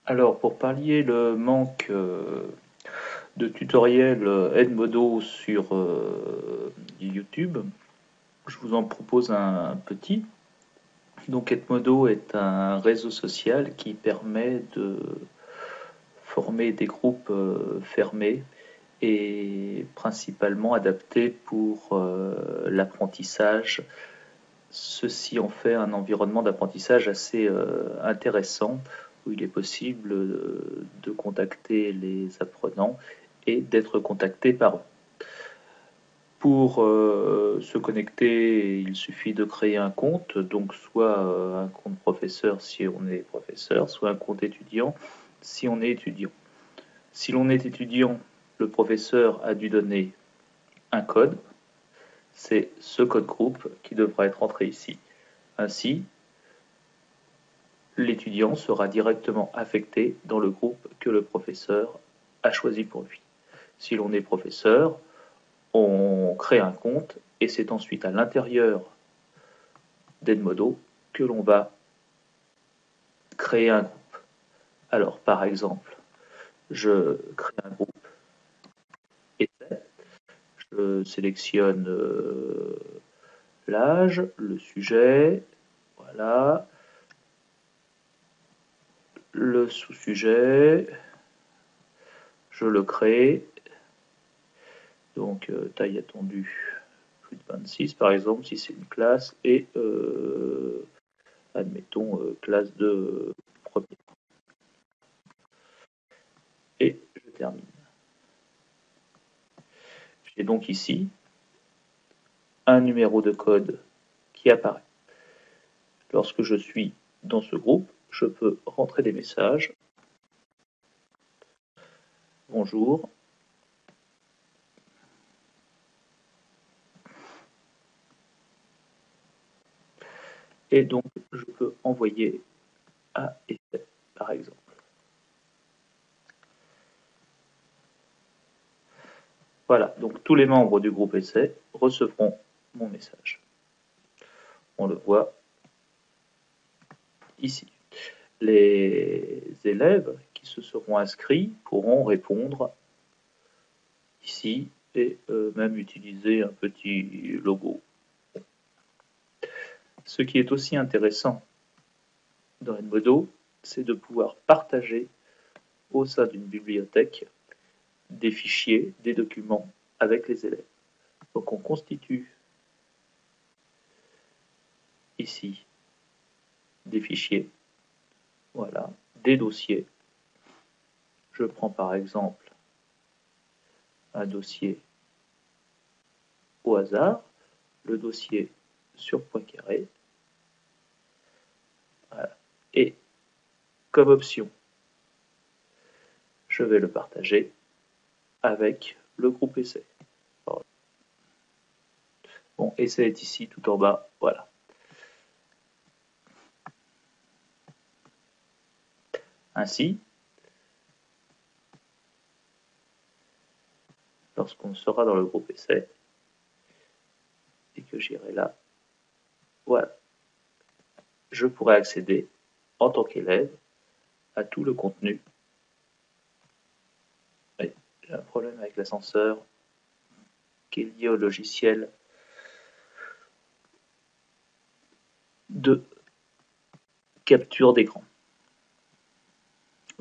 Alors, pour pallier le manque de tutoriels Edmodo sur YouTube, je vous en propose un petit. Donc, Edmodo est un réseau social qui permet de former des groupes fermés et principalement adaptés pour l'apprentissage. Ceci en fait un environnement d'apprentissage assez intéressant où il est possible de contacter les apprenants et d'être contacté par eux. Pour se connecter, il suffit de créer un compte, donc soit un compte professeur si on est professeur, soit un compte étudiant si on est étudiant. Si l'on est étudiant, le professeur a dû donner un code, c'est ce code groupe qui devra être entré ici. Ainsi, l'étudiant sera directement affecté dans le groupe que le professeur a choisi pour lui. Si l'on est professeur, on crée un compte et c'est ensuite à l'intérieur d'Edmodo que l'on va créer un groupe. Alors, par exemple, je crée un groupe essai, je sélectionne l'âge, le sujet, voilà, le sous-sujet, je le crée, donc taille attendue plus de 26 par exemple si c'est une classe et admettons classe de premier et je termine. J'ai donc ici un numéro de code qui apparaît. Lorsque je suis dans ce groupe, je peux rentrer des messages. Bonjour. Et donc, je peux envoyer à essai, par exemple. Voilà, donc tous les membres du groupe essai recevront mon message. On le voit ici. Les élèves qui se seront inscrits pourront répondre ici et même utiliser un petit logo. Ce qui est aussi intéressant dans Edmodo, c'est de pouvoir partager au sein d'une bibliothèque des fichiers, des documents avec les élèves. Donc on constitue ici des fichiers, voilà, des dossiers. Je prends par exemple un dossier au hasard, le dossier sur Poincaré, voilà. Et comme option, je vais le partager avec le groupe essai. Bon, essai est ici tout en bas, voilà. Ainsi, lorsqu'on sera dans le groupe essai, et que j'irai là, voilà, je pourrai accéder en tant qu'élève à tout le contenu. Oui, j'ai un problème avec l'ascenseur qui est lié au logiciel de capture d'écran.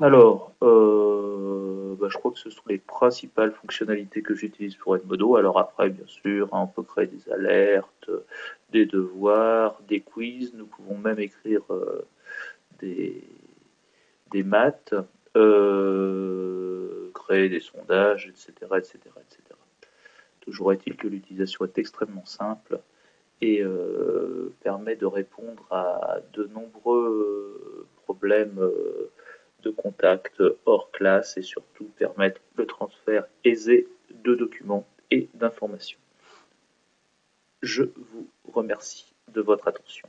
Alors, je crois que ce sont les principales fonctionnalités que j'utilise pour Edmodo. Alors après, bien sûr, on peut créer des alertes, des devoirs, des quiz. Nous pouvons même écrire des, des maths, créer des sondages, etc., etc., etc. Toujours est-il que l'utilisation est extrêmement simple et permet de répondre à de nombreux problèmes de contact hors classe et surtout permettre le transfert aisé de documents et d'informations. Je vous remercie de votre attention.